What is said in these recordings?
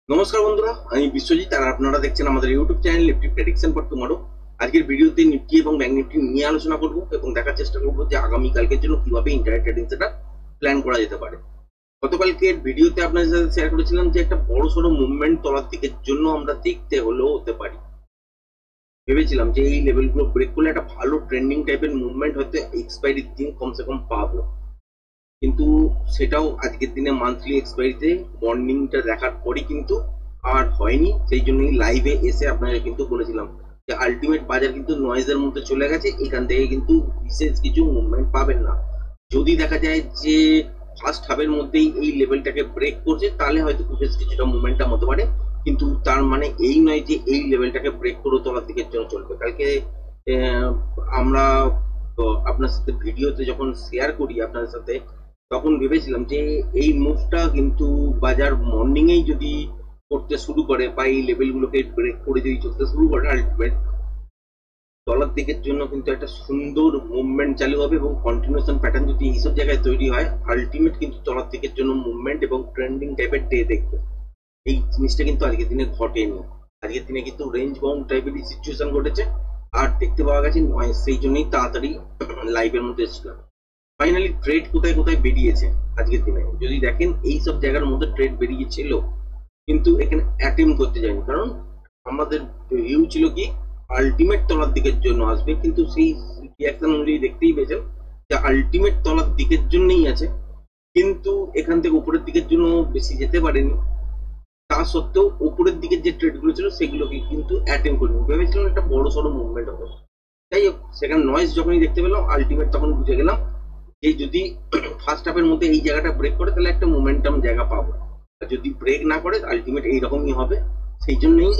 নমস্কার বন্ধুরা, আমি বিশ্বজিৎ আর আপনারা দেখছেন আমাদের YouTube channel Nifty prediction for tomorrow. আজকের ভিডিওতে নিফটি এবং ব্যাংক নিফটি নিয়ে আলোচনা করব এবং দেখার চেষ্টা করব যে আগামী কালকের জন্য কিভাবে ইন্টারনেট ট্রেডিং সেটআপ প্ল্যান করা যেতে পারে। গতকালকের ভিডিওতে আপনাদের সাথে শেয়ার করেছিলাম যে একটা বড় সড়ো মুভমেন্ট তলার দিকের জন্য আমরা দেখতে হলেও হতে পারি। ভেবেছিলাম যে এই লেভেলগুলো ব্রেক করলে একটা ভালো ট্রেন্ডিং টাইপের মুভমেন্ট হতে এক্সপায়ারির দিন কমসে কম পাবো, কিন্তু সেটাও আজকের দিনে মান্থলি এক্সপায়ারিতে মর্নিংটা দেখার পরই কিন্তু আর হয়নি। সেই জন্যই লাইভে এসে আপনাদের কিন্তু বলেছিলাম যে আলটিমেট বাজার কিন্তু নয়েজের মধ্যে চলে গেছে, এখান থেকে কিন্তু বিশেষ কিছু মুভমেন্ট পাবেন না। যদি দেখা যায় যে ফার্স্ট হাফের মধ্যেই এই লেভেলটাকে ব্রেক করছে তাহলে হয়তো বেশ কিছুটা মুভমেন্টাম হতে পারে, কিন্তু তার মানে এই নয় যে এই লেভেলটাকে ব্রেক করে তোলার দিকের জন্য চলবে। কালকে আমরা আপনার সাথে ভিডিওতে যখন শেয়ার করি আপনাদের সাথে, তখন ভেবেছিলাম যে এই মুভটা কিন্তু বাজার মর্নিং এই যদি করতে শুরু করে বা এই লেভেলগুলোকে ব্রেক করে যদি চলতে শুরু করে, আলটিমেট ডলার দিকের জন্য কিন্তু একটা সুন্দর মুভমেন্ট চালু হবে এবং কন্টিনিউশন প্যাটার্ন যদি এইসব জায়গায় তৈরি হয়, আলটিমেট কিন্তু ডলার দিকের জন্য মুভমেন্ট এবং ট্রেন্ডিং টাইপের ডে দেখবে। এই জিনিসটা কিন্তু আজকের দিনে ঘটেনি। আজকের দিনে কিন্তু রেঞ্জ বাউন্ড টাইপের সিচুয়েশন ঘটেছে আর দেখতে পাওয়া গেছে নয়, সেই জন্যই তাড়াতাড়ি লাইভের মধ্যে এসেছিলাম। ফাইনালি ট্রেড কোথায় কোথায় বেরিয়েছে আজকের দিনে যদি দেখেন, এই সব জায়গার মধ্যে ট্রেড বেরিয়েছিল, কিন্তু এখানে অ্যাটেম্প করতে যায়নি, কারণ আমাদের ভিউ ছিল কি আলটিমেট তলার দিকের জন্য আসবে, কিন্তু সেই রিঅ্যাকশন অনুযায়ী দেখতেই পেয়েছেন যে আলটিমেট তলার দিকের জন্যই আছে, কিন্তু এখান থেকে উপরের দিকের জন্য বেশি যেতে পারেনি। তা সত্ত্বেও উপরের দিকের যে ট্রেডগুলো ছিল সেগুলোকে কিন্তু অ্যাটেম্প করিনি। ভেবেছিলাম একটা বড় সড়ো মুভমেন্ট হবে, তাই হোক সেখানে নয়েজ যখনই দেখতে পেলাম আলটিমেট তখন বুঝে গেলাম যে যদি ফার্স্ট হাফের মধ্যে এই জায়গাটা ব্রেক করে তাহলে একটা মোমেন্টাম জায়গা পাবো, আর যদি ব্রেক না করে আলটিমেট এইরকমই হবে। সেই জন্যই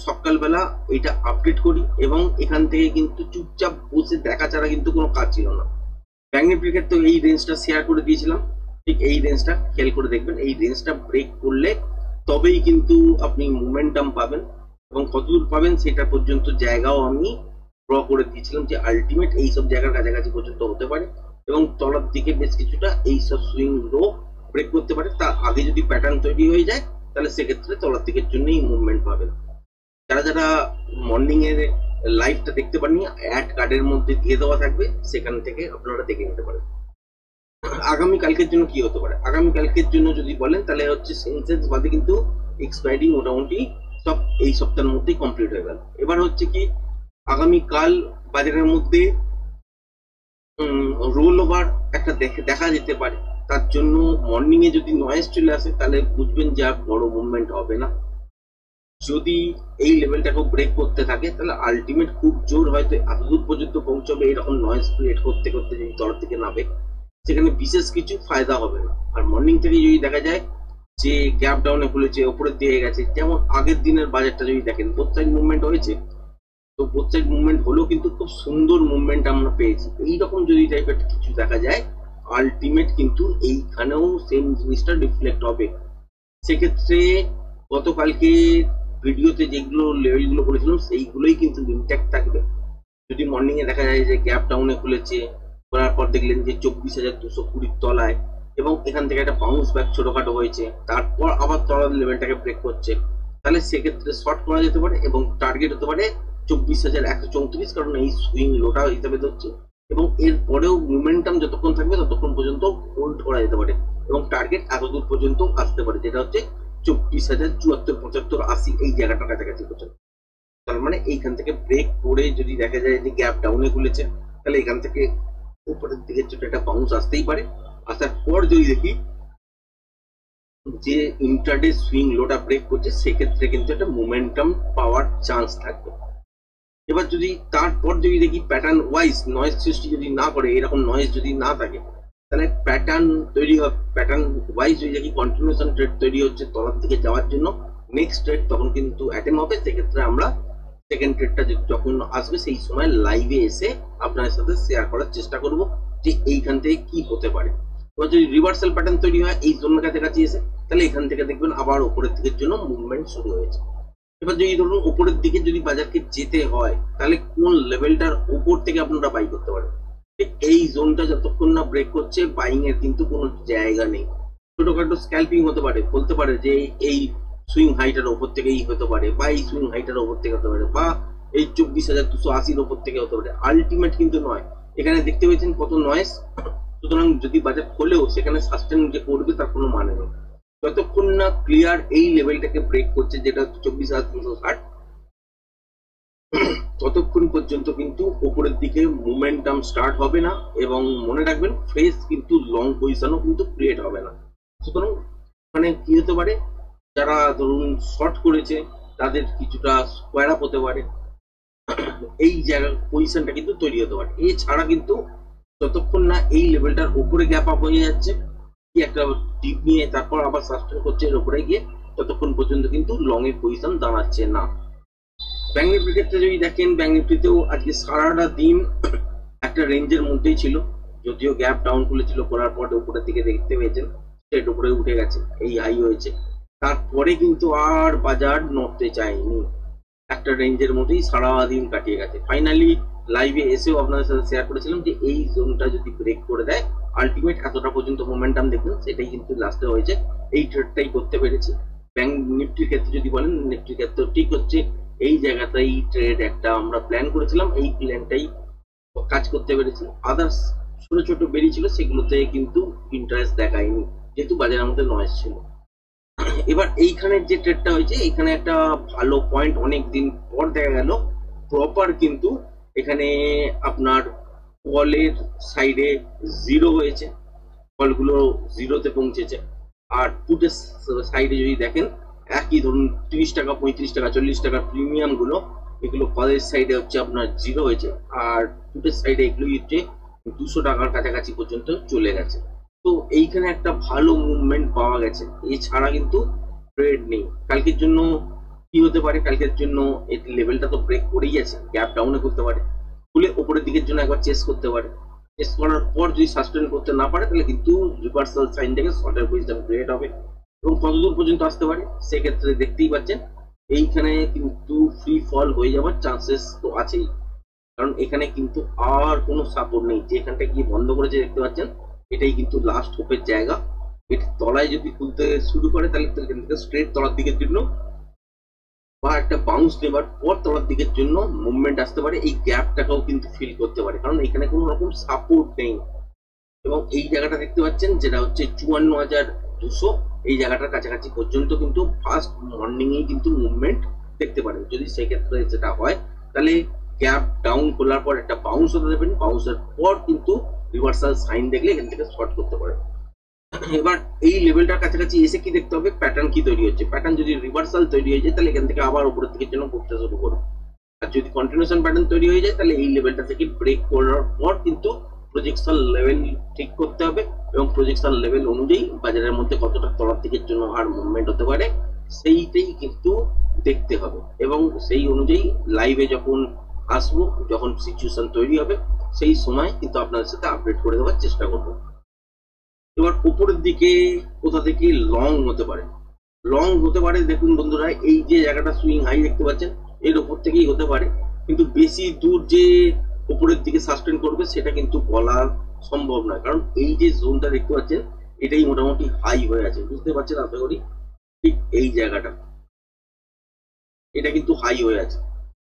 সকালবেলা এইটা আপডেট করি এবং এখান থেকে কিন্তু চুপচাপ বসে দেখা ছাড়া কিন্তু কোনো কাজ ছিল না। ব্যাংক নিফটির ক্ষেত্রে এই রেঞ্জটা শেয়ার করে দিয়েছিলাম, ঠিক এই রেঞ্জটা খেয়াল করে দেখবেন, এই রেঞ্জটা ব্রেক করলে তবেই কিন্তু আপনি মোমেন্টাম পাবেন এবং কতদূর পাবেন সেটা পর্যন্ত জায়গাও আমি ড্র করে দিয়েছিলাম যে আলটিমেট এইসব জায়গার কাছাকাছি পর্যন্ত হতে পারে এবং তলার দিকে বেশ কিছুটা এইসব সুইং লো ব্রেক করতে পারে। তার আগে যদি প্যাটার্ন তৈরি হয়ে যায় তাহলে সেক্ষেত্রে তলার দিকের জন্যই মুভমেন্ট পাবেন। যারা যারা মর্নিং এর লাইভটা দেখতে পারেননি, অ্যাড কার্ডের মধ্যে দিয়ে দেওয়া থাকবে, সেখান থেকে আপনারা দেখে নিতে পারেন। আগামী কালকের জন্য কি হতে পারে, আগামী কালকের জন্য যদি বলেন তাহলে হচ্ছে সেন্সেক্স বাদে কিন্তু এক্সপায়ারি মোটামুটি সব এই সপ্তাহের মধ্যেই কমপ্লিট হয়ে গেল। এবার হচ্ছে কি আগামীকাল বাজারের মধ্যে রোল ওভার একটা দেখা যেতে পারে, তার জন্য মর্নিং এ যদি নয়েজ চলে আসে তাহলে বুঝবেন যে আর বড় মুভমেন্ট হবে না। যদি এই লেভেলটাকে ব্রেক করতে থাকে তাহলে আলটিমেট খুব জোর হয়তো এতদূর পর্যন্ত পৌঁছবে, এরকম নয়েজ ক্রিয়েট করতে করতে যদি তলার দিকে নামে সেখানে বিশেষ কিছু ফায়দা হবে না। আর মর্নিং থেকে যদি দেখা যায় যে গ্যাপ ডাউনে খুলেছে, ওপরের দিকে গেছে, যেমন আগের দিনের বাজারটা যদি দেখেন বোথ সাইড মুভমেন্ট হয়েছে, তো বোথ সাইড মুভমেন্ট হলেও কিন্তু খুব সুন্দর মুভমেন্ট আমরা পেয়েছি। এইরকম যদি টাইপের কিছু দেখা যায় আলটিমেট কিন্তু এইখানেও সেম জিনিসটা রিফ্লেক্ট হবে। সেক্ষেত্রে গতকালকে ভিডিওতে যেগুলো লেভেলগুলো বলেছিলাম সেইগুলোই কিন্তু ইনট্যাক্ট থাকবে। যদি মর্নিং এ দেখা যায় যে গ্যাপ ডাউনে খুলেছে, করার পর দেখলেন যে 24,220 তলায় এবং এখান থেকে একটা বাউন্স ব্যাক ছোটখাটো হয়েছে, তারপর আবার তলার লেভেলটাকে ব্রেক করছে, তাহলে সেক্ষেত্রে শর্ট করা যেতে পারে এবং টার্গেট হতে পারে 24,134, কারণ এই সুইং লোটা হিসাবে ধরছে এবং এর পরেও মোমেন্টাম যতক্ষণ থাকবে ততক্ষণ পর্যন্ত হোল্ড করা যেতে পারে এবং টার্গেট এতদূর পর্যন্ত আসতে পারে, যেটা হচ্ছে 24,074, 75, 80 এই জায়গাটার কাছাকাছি পর্যন্ত। তার মানে এইখান থেকে ব্রেক করে যদি দেখা যায় যে গ্যাপ ডাউনে খুলেছে তাহলে এখান থেকে উপরের দিকে ছোট একটা বাউন্স আসতেই পারে। আসার পর যদি দেখি যে ইন্টারডে সুইং লোটা ব্রেক করছে সেক্ষেত্রে কিন্তু একটা মোমেন্টাম পাওয়ার চান্স থাকবে। এবার যদি তারপর যদি দেখি প্যাটার্ন ওয়াইজ নয়েজ সৃষ্টি যদি না করে, এরকম নয়েজ যদি না থাকে তাহলে প্যাটার্ন তৈরি হবে, প্যাটার্ন ওয়াইজ যদি দেখি কন্টিনিউশন ট্রেড তৈরি হচ্ছে তলার দিকে যাওয়ার জন্য নেক্সট ট্রেড, তখন কিন্তু অ্যাটেম্প হবে। সেক্ষেত্রে আমরা সেকেন্ড ট্রেডটা যখন আসবে সেই সময় লাইভে এসে আপনাদের সাথে শেয়ার করার চেষ্টা করব যে এইখান থেকে কি হতে পারে। এবার যদি রিভার্সাল প্যাটার্ন তৈরি হয় এই জোনের কাছাকাছি এসে, তাহলে এখান থেকে দেখবেন আবার উপরের দিকের জন্য মুভমেন্ট শুরু হয়েছে। এবার যদি ধরুন উপরের দিকে যদি বাজারকে যেতে হয় তাহলে কোন লেভেলটার উপর থেকে আপনারা বাই করতে পারেন, ঠিক এই জোনটা যতক্ষণ না ব্রেক করছে বাইং এর কিন্তু কোনো জায়গা নেই। ছোটখাটো স্ক্যাল্পিং হতে পারে, বলতে পারে যে এই সুইং হাইটার ওপর থেকেই হতে পারে, বা এই সুইং হাইটার ওপর থেকে হতে পারে, বা এই 24,280 ওপর থেকে হতে পারে। আলটিমেট কিন্তু নয়। এখানে দেখতে পেয়েছেন কত নয়েস। সুতরাং যদি বাজার খোলেও সেখানে সাস্টেন যে করবে তার কোনো মানে নেই যতক্ষণ না ক্লিয়ার এই লেভেলটাকে ব্রেক করছে, যেটা 24,360, ততক্ষণ পর্যন্ত কিন্তু উপরের দিকে মোমেন্টাম স্টার্ট হবে না। এবং মনে রাখবেন ফ্রেশ কিন্তু লং পজিশনও কিন্তু ক্রিয়েট হবে না। সুতরাং মানে কি হতে পারে, যারা ধরুন শর্ট করেছে তাদের কিছুটা স্কোয়ার আপ হতে পারে, এই জায়গা পজিশনটা কিন্তু তৈরি হতে পারে। এছাড়া কিন্তু যতক্ষণ না এই লেভেলটার উপরে গ্যাপ আপ হয়ে যাচ্ছে, কি একটা ডিপ নিয়ে তারপর আবার সাস্টেন করছে এর উপরে গিয়ে, ততক্ষণ পর্যন্ত কিন্তু লং এর পজিশন দাঁড়াচ্ছে না। ব্যাংক নিফটির ক্ষেত্রে যদি দেখেন, ব্যাংক নিফটিতেও আজকে সারাটা দিন একটা রেঞ্জের মধ্যেই ছিল, যদিও গ্যাপ ডাউন খুলেছিল, করার পর উপরের দিকে দেখতে পেয়েছেন স্ট্রেট উপরে উঠে গেছে, এই হাই হয়েছে। তারপরে কিন্তু আর বাজার নড়তে চায়নি, একটা রেঞ্জের মধ্যেই সারা দিন কাটিয়ে গেছে। ফাইনালি লাইভে এসেও আপনাদের সাথে শেয়ার করেছিলাম যে এই জোনটা যদি ব্রেক করে দেয়, আলটিমেট এতটা পর্যন্ত মোমেন্টাম দেখবেন, সেটাই কিন্তু লাস্টে হয়েছে। এই ট্রেডটাই করতে পেরেছি। ব্যাংক নিফটির ক্ষেত্রে যদি বলেন, নিফটির ক্ষেত্রে ঠিক হচ্ছে এই জায়গাটাই ট্রেড একটা আমরা প্ল্যান করেছিলাম, এই প্ল্যানটাই কাজ করতে পেরেছি। আদার্স ছোট ছোট বেরিয়েছিল, সেগুলোতে কিন্তু ইন্টারেস্ট দেখায়নি, যেহেতু বাজারের মধ্যে নয়েজ ছিল। এবার এইখানে যে ট্রেডটা হয়েছে, এখানে একটা ভালো পয়েন্ট অনেক দিন পর দেখা গেল। প্রপার কিন্তু এখানে আপনার কলের সাইডে জিরো হয়েছে, কলগুলো জিরোতে পৌঁছেছে। আর পুটের সাইডে যদি দেখেন, একই ধরুন 30 টাকা, 35 টাকা, 40 টাকা প্রিমিয়াম গুলো, এগুলো কলের সাইডে হচ্ছে আপনার জিরো হয়েছে, আর পুটের সাইডে এগুলো হচ্ছে 200 টাকার কাছাকাছি পর্যন্ত চলে গেছে। তো এইখানে একটা ভালো মুভমেন্ট পাওয়া গেছে। এছাড়া কিন্তু ট্রেড নেই। কালকের জন্য কি হতে পারে, কালকের জন্য এই লেভেলটা তো ব্রেক করেই আছে, গ্যাপ ডাউনে করতে পারে, খুলে উপরের দিকের জন্য একবার চেস করতে পারে। চেস করার পর যদি সাস্টেন করতে না পারে, তাহলে কিন্তু রিভার্সাল সাইন থেকে শর্টের পজিশন ক্রিয়েট হবে। এবং কতদূর পর্যন্ত আসতে পারে সেক্ষেত্রে দেখতেই পাচ্ছেন, এইখানে কিন্তু ফ্রি ফল হয়ে যাওয়ার চান্সেস তো আছেই, কারণ এখানে কিন্তু আর কোনো সাপোর্ট নেই। যে এখানটা গিয়ে বন্ধ করেছে দেখতে পাচ্ছেন, এটাই কিন্তু লাস্ট হোপের জায়গা। এটি তলায় যদি খুলতে শুরু করে, তাহলে এখান থেকে স্ট্রেট তলার দিকের জন্য বা একটা বাউন্স নেবার পর তলার দিকের জন্য মুভমেন্ট আসতে পারে। এই গ্যাপটাকেও কিন্তু ফিল করতে পারে, কারণ এখানে কোনো রকম সাপোর্ট নেই। এবং এই জায়গাটা দেখতে পাচ্ছেন, যেটা হচ্ছে 54,200, এই জায়গাটার কাছাকাছি পর্যন্ত কিন্তু ফার্স্ট মর্নিং এই কিন্তু মুভমেন্ট দেখতে পারেন। যদি সেক্ষেত্রে যেটা হয়, তাহলে গ্যাপ ডাউন খোলার পর একটা বাউন্স হতে দেবেন, বাউন্সের পর কিন্তু রিভার্সাল সাইন দেখলে এখান থেকে শর্ট করতে পারেন। এবার এই লেভেলটার কাছাকাছি এসে কি দেখতে হবে, প্যাটার্ন কি তৈরি হচ্ছে। প্যাটার্ন যদি রিভার্সাল তৈরি হয়ে যায়, তাহলে এখান থেকে আবার উপরের দিকের জন্য করতে শুরু করুন। আর যদি কন্টিনিউশন প্যাটার্ন তৈরি হয়ে যায়, তাহলে এই লেভেলটা থেকে ব্রেক করার পর কিন্তু প্রজেকশন লেভেল ঠিক করতে হবে, এবং প্রজেকশন লেভেল অনুযায়ী বাজারের মধ্যে কতটা তলার দিকের জন্য আর মুভমেন্ট হতে পারে সেইটাই কিন্তু দেখতে হবে। এবং সেই অনুযায়ী লাইভে যখন আসবো, যখন সিচুয়েশন তৈরি হবে, সেই সময় কিন্তু আপনাদের সাথে আপডেট করে দেওয়ার চেষ্টা করবো। এবার উপরের দিকে কোথা থেকে লং হতে পারে, লং হতে পারে দেখুন বন্ধুরা, এই যে জায়গাটা সুইং হাই দেখতে পাচ্ছেন, এর উপর থেকেই হতে পারে। কিন্তু বেশি দূর যে উপরের দিকে সাস্টেন করবে সেটা কিন্তু বলা সম্ভব নয়, কারণ এই যে জোনটা দেখতে পাচ্ছেন, এটাই মোটামুটি হাই হয়ে আছে, বুঝতে পারছেন আশা করি। ঠিক এই জায়গাটা, এটা কিন্তু হাই হয়ে আছে,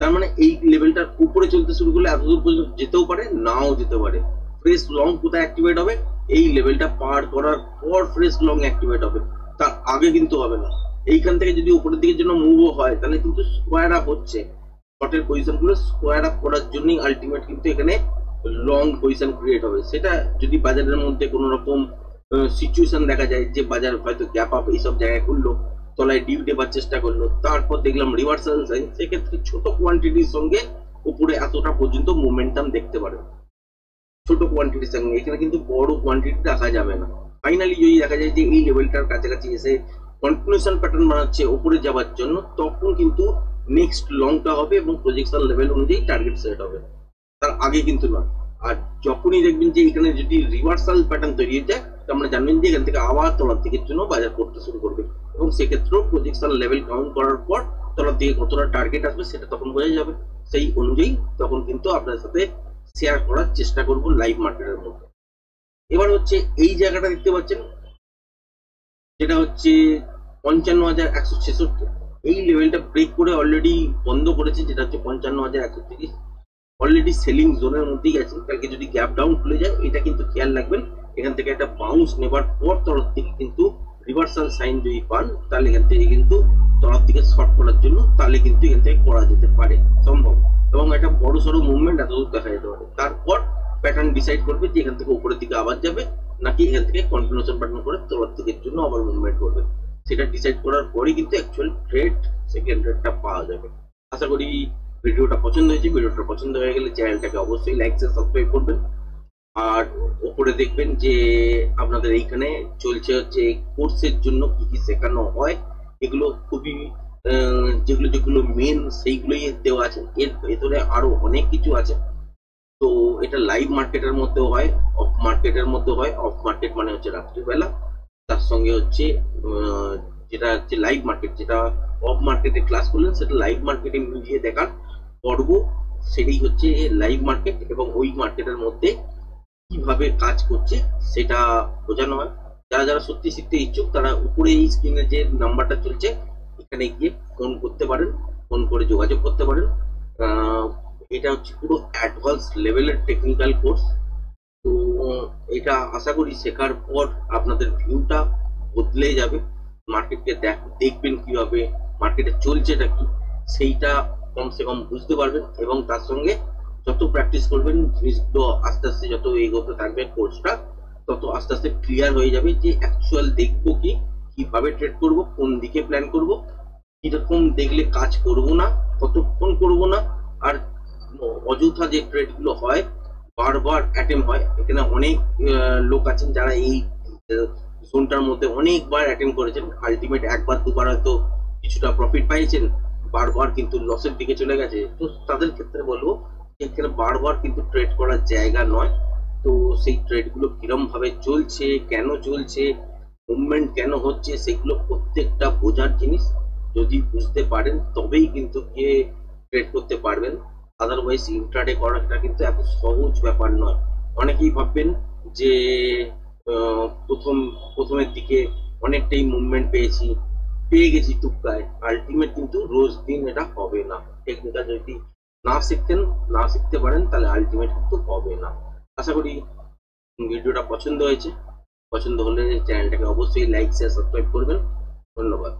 তার মানে এই লেভেলটার উপরে চলতে শুরু করলে এতদূর পর্যন্ত যেতেও পারে, নাও যেতে পারে। ফ্রেশ লং কোথায় অ্যাক্টিভেট হবে, এই লেভেলটা পার করার পর ফ্রেশ লং অ্যাক্টিভেট হবে, তার আগে কিন্তু হবে না। এইখান থেকে যদি উপরের দিকের জন্য মুভও হয়, তাহলে কিন্তু স্কোয়ার আপ হচ্ছে, শর্টের পজিশন গুলো স্কোয়ার আপ করার জন্যই আলটিমেট কিন্তু এখানে লং পজিশন ক্রিয়েট হবে। সেটা যদি বাজারের মধ্যে কোনো রকম সিচুয়েশন দেখা যায় যে বাজার হয়তো গ্যাপ আপ এইসব জায়গায় করলো, তলায় ডিপ দেবার চেষ্টা করলো, তারপর দেখলাম রিভার্সাল সাইন, সেক্ষেত্রে ছোট কোয়ান্টিটির সঙ্গে উপরে এতটা পর্যন্ত মোমেন্টাম দেখতে পারেন। ছোট কোয়ান্টিটির সঙ্গে এখানে কিন্তু বড় কোয়ান্টিটি দেখা যাবে না। ফাইনালি যদি দেখা যায় যে এই লেভেলটার কাছাকাছি এসে কন্টিনিউশন প্যাটার্ন বানাচ্ছে উপরে যাওয়ার জন্য, তখন কিন্তু নেক্সট লংটা হবে এবং প্রজেকশন লেভেল অনুযায়ী টার্গেট সেট হবে, তার আগে কিন্তু নয়। আর যখনই দেখবেন যে এখানে যদি রিভার্সাল প্যাটার্ন তৈরি হয়ে যায়, আমরা জানবেন যে এখান থেকে আবার তলার দিকের জন্য বাজার করতে শুরু করবে, এবং সেক্ষেত্রেও প্রজেকশন লেভেল কাউন্ট করার পর তলার দিকে কতটা টার্গেট আসবে সেটা তখন বোঝা যাবে। সেই অনুযায়ী তখন কিন্তু আপনার সাথে শেয়ার করার চেষ্টা করব লাইভ মার্কেটের মধ্যে। এবার হচ্ছে এই জায়গাটা দেখতে পাচ্ছেন, যেটা হচ্ছে 55,166, এই লেভেলটা ব্রেক করে অলরেডি বন্ধ করেছে, যেটা হচ্ছে 55,130। অলরেডি সেলিং জোনের মধ্যেই আছে। কালকে যদি গ্যাপ ডাউন খুলে যায়, এটা কিন্তু খেয়াল রাখবেন, এখান থেকে একটা বাউন্স নেবার পর তরফ থেকে কিন্তু রিভার্সাল সাইন যদি পান, তাহলে এখান থেকে কিন্তু তরফ দিকে শর্ট করার জন্য তাহলে কিন্তু এখান থেকে করা যেতে পারে সম্ভব, এবং একটা বড় সড়ো মুভমেন্ট এতদূর দেখা যেতে পারে। তারপর প্যাটার্ন ডিসাইড করবে যে এখান থেকে উপরের দিকে আবার যাবে, নাকি এখান থেকে কন্টিনিউশন প্যাটার্ন করে তরফ দিকের জন্য আবার মুভমেন্ট করবে। সেটা ডিসাইড করার পরেই কিন্তু অ্যাকচুয়াল ট্রেড, সেকেন্ড ট্রেডটা পাওয়া যাবে। আশা করি ভিডিওটা পছন্দ হয়েছে। ভিডিওটা পছন্দ হয়ে গেলে চ্যানেলটাকে অবশ্যই লাইক সাবস্ক্রাইব করবেন। আর ওপরে দেখবেন যে আপনাদের এইখানে চলছে হচ্ছে কোর্সের জন্য কি কি শেখানো হয়, এগুলো খুবই যেগুলো যেগুলো মেন সেইগুলোই দেওয়া আছে। এর ভেতরে আরো অনেক কিছু আছে। তো এটা লাইভ মার্কেটের মধ্যেও হয়, অফ মার্কেটের মধ্যে হয়। অফ মার্কেট মানে হচ্ছে রাত্রিবেলা, তার সঙ্গে হচ্ছে যেটা হচ্ছে লাইভ মার্কেট, যেটা অফ মার্কেটে ক্লাস করলেন সেটা লাইভ মার্কেটে মিলিয়ে দেখার পর্ব, সেটাই হচ্ছে লাইভ মার্কেট। এবং ওই মার্কেটের মধ্যে কিভাবে কাজ করছে সেটা বোঝানো হয়। যারা যারা সত্যি শিখতে ইচ্ছুক তারা উপরে এই স্ক্রিনে যে নাম্বারটা চলছে এখানে গিয়ে ফোন করতে পারেন, ফোন করে যোগাযোগ করতে পারেন। এটা হচ্ছে পুরো অ্যাডভান্স লেভেলের টেকনিক্যাল কোর্স। তো এটা আশা করি শেখার পর আপনাদের ভিউটা বদলে যাবে। মার্কেটকে দেখবেন কিভাবে, মার্কেটে চলছেটা কি, সেইটা কমসে কম বুঝতে পারবেন। এবং তার সঙ্গে যত প্র্যাকটিস করবেন জিনিসগুলো আস্তে আস্তে যত এগোতে থাকবে কোর্সটা, তত আস্তে আস্তে ক্লিয়ার হয়ে যাবে যে অ্যাকচুয়াল দেখবো কি, কিভাবে ট্রেড করব, কোন দিকে প্ল্যান করব, কিরকম দেখলে কাজ করব না, কতক্ষণ করব না। আর অযথা যে ট্রেড গুলো হয়, বারবার অ্যাটেম্প হয়। এখানে অনেক লোক আছেন যারা এই জোনটার মধ্যে অনেকবার অ্যাটেম্প করেছেন, আলটিমেট একবার দুবার হয়তো কিছুটা প্রফিট পাইছেন, বারবার কিন্তু লসের দিকে চলে গেছে। তো তাদের ক্ষেত্রে বলবো এখানে বারবার কিন্তু ট্রেড করার জায়গা নয়। তো সেই ট্রেড গুলো কিরম ভাবে চলছে, কেন চলছে, মুভমেন্ট কেন হচ্ছে, সেগুলো প্রত্যেকটা বোঝার জিনিস। যদি বুঝতে পারেন তবেই কিন্তু গিয়ে ট্রেড করতে পারবেন। আদারওয়াইজ ইন্ট্রাডে করাটা কিন্তু এত সহজ ব্যাপার নয়। অনেকেই ভাববেন যে প্রথমের দিকে অনেকটাই মুভমেন্ট পেয়ে গেছি টুকটায়, আলটিমেট কিন্তু রোজ দিন এটা হবে না। টেকনিক্যাল যদি না শিখতে পারেন তাহলে আলটিমেট কিন্তু হবে না। আশা করি ভিডিওটা পছন্দ হয়েছে। পছন্দ হলে চ্যানেলটাকে অবশ্যই লাইক শেয়ার সাবস্ক্রাইব করবেন। ধন্যবাদ।